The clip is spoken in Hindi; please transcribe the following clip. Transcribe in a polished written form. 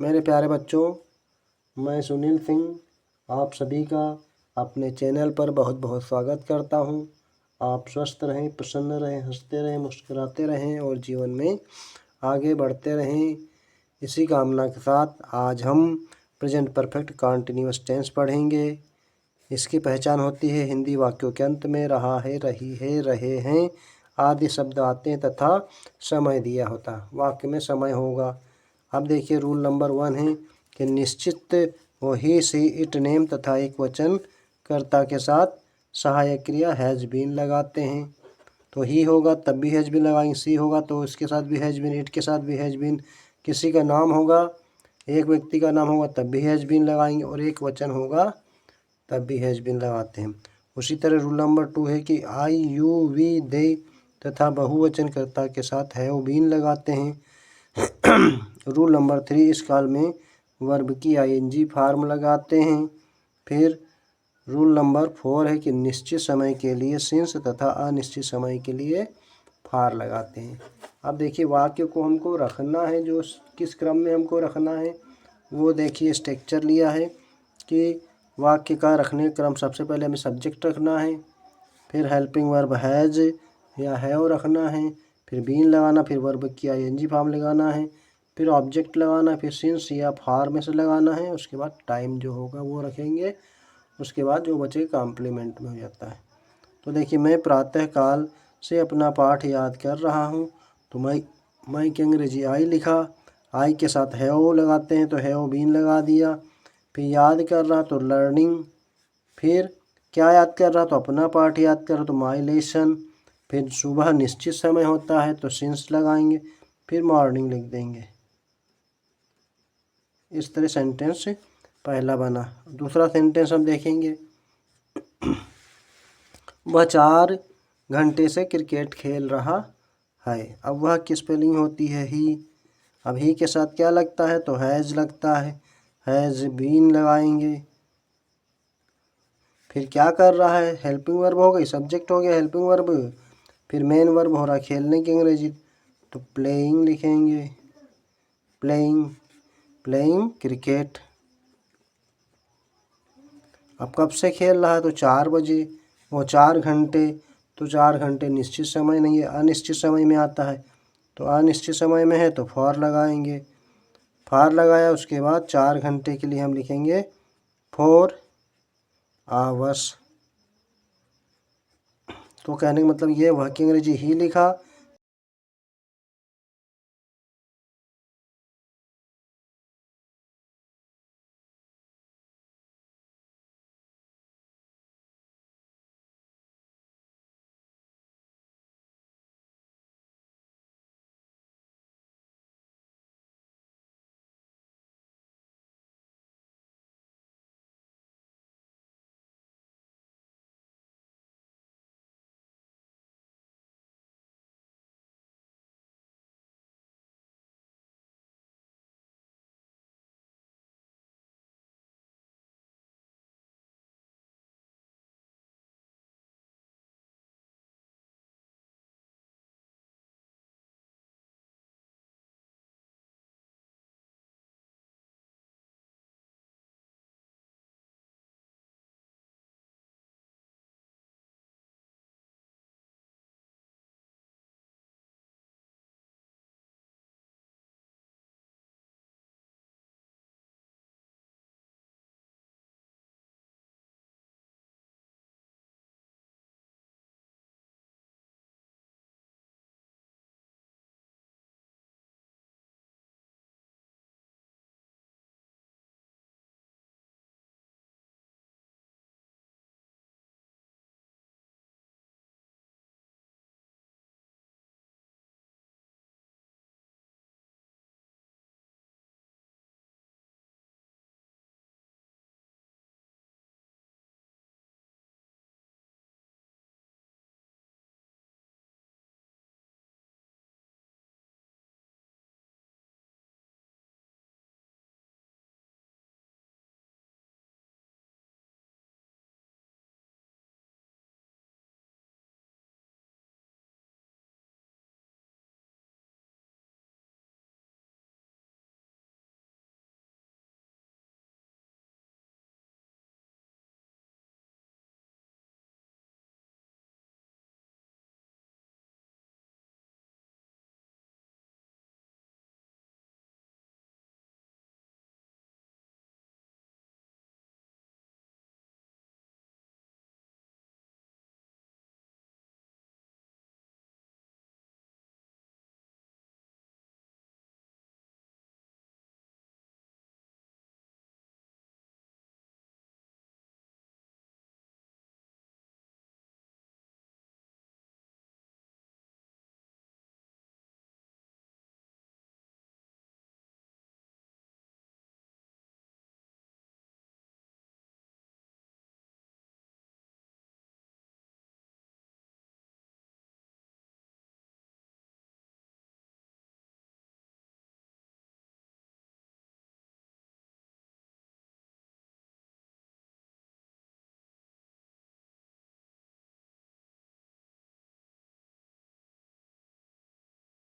मेरे प्यारे बच्चों, मैं सुनील सिंह आप सभी का अपने चैनल पर बहुत बहुत स्वागत करता हूं। आप स्वस्थ रहें, प्रसन्न रहें, हंसते रहें, मुस्कुराते रहें और जीवन में आगे बढ़ते रहें। इसी कामना के साथ आज हम प्रेजेंट परफेक्ट कंटीन्यूअस टेंस पढ़ेंगे। इसकी पहचान होती है हिंदी वाक्यों के अंत में रहा है, रही है, रहे हैं आदि शब्द आते हैं तथा समय दिया होता है। वाक्य में समय होगा। अब देखिए रूल नंबर 1 है कि निश्चित वो ही, सी, इट, नेम तथा एक वचन कर्ता के साथ सहायक क्रिया हैज़ बीन लगाते हैं। तो ही होगा तब भी हैज़ बीन लगाएंगे, सी होगा तो इसके साथ भी हैज़ बीन, इट के साथ भी हैज़ बीन, किसी का नाम होगा, एक व्यक्ति का नाम होगा तब भी हैज़ बीन लगाएंगे और एक वचन होगा तब भी हैज़ बीन लगाते हैं। उसी तरह रूल नंबर 2 है कि आई, यू, वी, दे तथा बहुवचन कर्ता के साथ हैव बीन लगाते हैं। रूल नंबर 3 इस काल में वर्ब की आईएनजी फॉर्म लगाते हैं। फिर रूल नंबर 4 है कि निश्चित समय के लिए सिंस तथा अनिश्चित समय के लिए फार लगाते हैं। अब देखिए वाक्य को हमको रखना है, जो किस क्रम में हमको रखना है वो देखिए स्ट्रक्चर लिया है कि वाक्य का रखने का क्रम सबसे पहले हमें सब्जेक्ट रखना है, फिर हेल्पिंग वर्ब हैज़ या हैव रखना है, फिर बीन लगाना, फिर वर्ब की आईएनजी फॉर्म लगाना है, फिर ऑब्जेक्ट लगाना, फिर सिंस या फार में से लगाना है। उसके बाद टाइम जो होगा वो रखेंगे। उसके बाद जो बचे कॉम्प्लीमेंट में हो जाता है। तो देखिए मैं प्रातःकाल से अपना पाठ याद कर रहा हूँ। तो मैं की अंग्रेजी आई लिखा, आई के साथ हैव लगाते हैं तो हैव बीन लगा दिया। फिर याद कर रहा तो लर्निंग, फिर क्या याद कर रहा तो अपना पाठ याद कर रहा तो माई लेसन। फिर सुबह निश्चित समय होता है तो सिंस लगाएंगे, फिर मॉर्निंग लिख देंगे। इस तरह सेंटेंस पहला बना। दूसरा सेंटेंस हम देखेंगे। वह 4 घंटे से क्रिकेट खेल रहा है। अब वह किस स्पेलिंग होती है ही। अब ही के साथ क्या लगता है तो हैज़ लगता है, हैज़ बीन लगाएंगे। फिर क्या कर रहा है, हेल्पिंग वर्ब हो गई, सब्जेक्ट हो गया हेल्पिंग वर्ब। फिर मेन वर्ब हो रहा है खेलने की अंग्रेजी तो प्लेइंग लिखेंगे, प्लेइंग, प्लेइंग क्रिकेट। अब कब से खेल रहा है तो 4 बजे। वो 4 घंटे, तो 4 घंटे निश्चित समय नहीं है, अनिश्चित समय में आता है। तो अनिश्चित समय में है तो फॉर लगाएंगे, फॉर लगाया। उसके बाद 4 घंटे के लिए हम लिखेंगे 4 आवर्स। तो कहने का मतलब ये वह की अंग्रेजी ही लिखा,